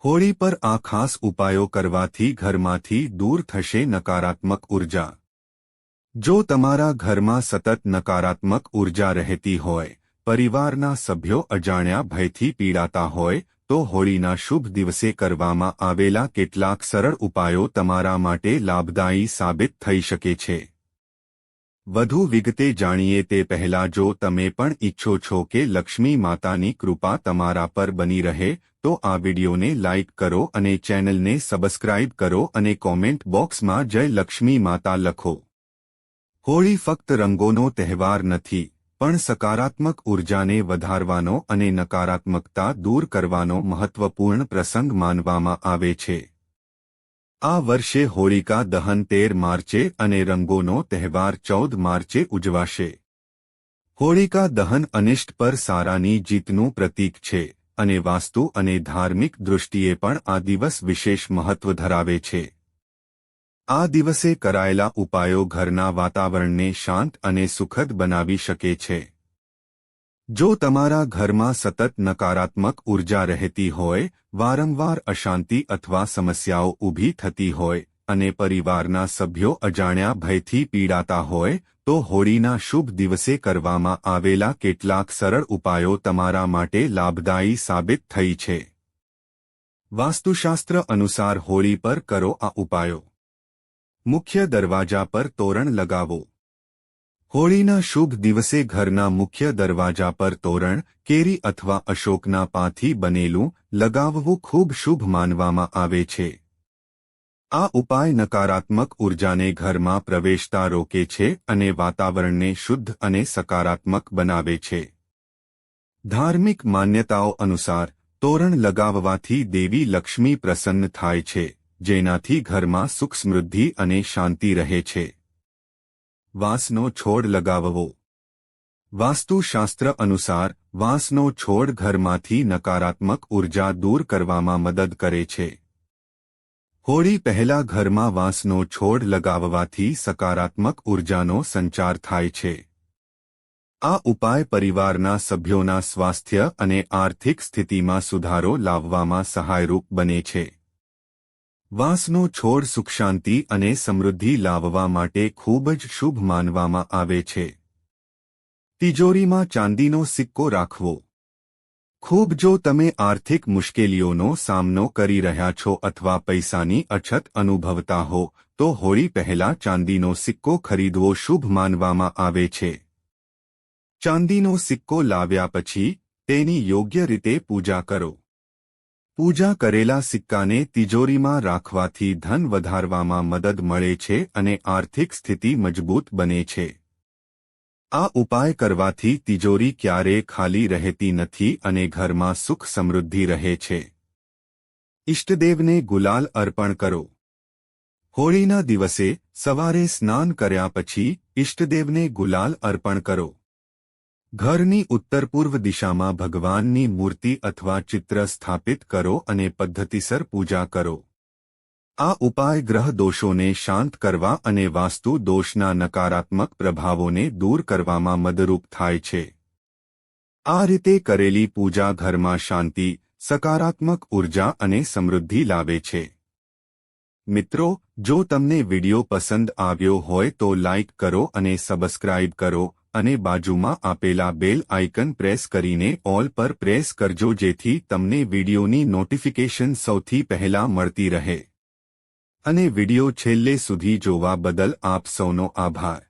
હોળી પર આ ખાસ ઉપાયો કરવાથી ઘરમાંથી દૂર થશે નકારાત્મક ઉર્જા। જો તમારા ઘરમાં સતત નકારાત્મક ઉર્જા રહેતી હોય, પરિવારના સભ્યો અજાણ્યા ભયથી પીડાતા હોય, તો હોળીના શુભ દિવસે કરવામાં આવેલા કેટલાક સરળ ઉપાયો તમારા માટે લાભદાયી સાબિત થઈ શકે છે। વધુ વિગતે જાણીએ તે પહેલા જો તમે પણ ઈચ્છો છો કે લક્ષ્મી માતાની કૃપા તમારા પર બની રહે, તો આ વિડિયોને લાઇક કરો અને ચેનલને સબસ્ક્રાઇબ કરો અને કોમેન્ટ બોક્સમાં જય લક્ષ્મી માતા લખો। હોળી ફક્ત રંગોનો તહેવાર નથી, પણ સકારાત્મક ઉર્જાને વધારવાનો અને નકારાત્મકતા દૂર કરવાનો મહત્વપૂર્ણ પ્રસંગ માનવામાં આવે છે। આ વર્ષે હોળિકા દહન 13 માર્ચે અને રંગોનો તહેવાર 14 માર્ચે ઉજવાશે। હોળિકા દહન અનિષ્ટ પર સારાની જીતનું પ્રતીક છે અને વાસ્તુ અને ધાર્મિક દૃષ્ટિએ પણ આ દિવસ વિશેષ મહત્વ ધરાવે છે। આ દિવસે કરાયેલા ઉપાયો ઘરના વાતાવરણને શાંત અને સુખદ બનાવી શકે છે। જો તમારા ઘરમાં સતત નકારાત્મક ઉર્જા રહેતી હોય, વારંવાર અશાંતિ અથવા સમસ્યાઓ ઊભી થતી હોય અને પરિવારના સભ્યો અજાણ્યા ભયથી પીડાતા હોય, તો હોળીના શુભ દિવસે કરવામાં આવેલા કેટલાક સરળ ઉપાયો તમારા માટે લાભદાયી સાબિત થઈ છે। વાસ્તુશાસ્ત્ર અનુસાર હોળી પર કરો આ ઉપાયો। મુખ્ય દરવાજા પર તોરણ લગાવો। હોળીના શુભ દિવસે ઘરના મુખ્ય દરવાજા પર તોરણ, કેરી અથવા અશોકના પાનથી બનેલું લગાવવું ખૂબ શુભ માનવામાં આવે છે। આ ઉપાય નકારાત્મક ઉર્જાને ઘરમાં પ્રવેશતા રોકે છે અને વાતાવરણને શુદ્ધ અને સકારાત્મક બનાવે છે। ધાર્મિક માન્યતાઓ અનુસાર તોરણ લગાવવાથી દેવી લક્ષ્મી પ્રસન્ન થાય છે, જેનાથી ઘરમાં સુખ સમૃદ્ધિ અને શાંતિ રહે છે। વાંસનો છોડ લગાવવો। વાસ્તુશાસ્ત્ર અનુસાર વાંસનો છોડ ઘરમાંથી નકારાત્મક ઉર્જા દૂર કરવામાં મદદ કરે છે। હોળી પહેલા ઘરમાં વાંસનો છોડ લગાવવાથી સકારાત્મક ઉર્જાનો સંચાર થાય છે। આ ઉપાય પરિવારના સભ્યોના સ્વાસ્થ્ય અને આર્થિક સ્થિતિમાં સુધારો લાવવામાં સહાયરૂપ બને છે। વાંસનો છોડ સુખ શાંતિ અને સમૃદ્ધિ લાવવા માટે ખૂબ જ શુભ માનવામાં આવે છે। તિજોરીમાં ચાંદીનો સિક્કો રાખવો। ખૂબ જો તમે આર્થિક મુશ્કેલીઓનો સામનો કરી રહ્યા છો અથવા પૈસાની અછત અનુભવતા હો, તો હોળી પહેલા ચાંદીનો સિક્કો ખરીદવો શુભ માનવામાં આવે છે। ચાંદીનો સિક્કો લાવ્યા પછી તેની યોગ્ય રીતે પૂજા કરો। પૂજા કરેલા સિક્કાને તિજોરીમાં રાખવાથી ધન વધારવામાં મદદ મળે છે અને આર્થિક સ્થિતિ મજબૂત બને છે। આ ઉપાય કરવાથી તિજોરી ક્યારેય ખાલી રહેતી નથી અને ઘરમાં સુખ સમૃદ્ધિ રહે છે। ઇષ્ટદેવને ગુલાલ અર્પણ કરો। હોળીના દિવસે સવારે સ્નાન કર્યા પછી ઇષ્ટદેવને ગુલાલ અર્પણ કરો। ઘરની ઉત્તર-પૂર્વ દિશામાં ભગવાનની મૂર્તિ અથવા ચિત્ર સ્થાપિત કરો અને પદ્ધતિસર પૂજા કરો। આ ઉપાય ગ્રહ દોષોને શાંત કરવા અને વાસ્તુ દોષના નકારાત્મક પ્રભાવોને દૂર કરવામાં મદદરૂપ થાય છે। આ રીતે કરેલી પૂજા ઘરમાં શાંતિ, સકારાત્મક ઉર્જા અને સમૃદ્ધિ લાવે છે। મિત્રો, જો તમને વિડિયો પસંદ આવ્યો હોય તો લાઇક કરો અને સબસ્ક્રાઇબ કરો અને બાજુમાં આપેલા બેલ આઇકન પ્રેસ કરીને ઓલ પર પ્રેસ કરજો જેથી તમને વિડિયોની નોટિફિકેશન સૌથી પહેલા મળતી રહે। અને વિડિયો છેલ્લે સુધી જોવા બદલ આપ સૌનો આભાર।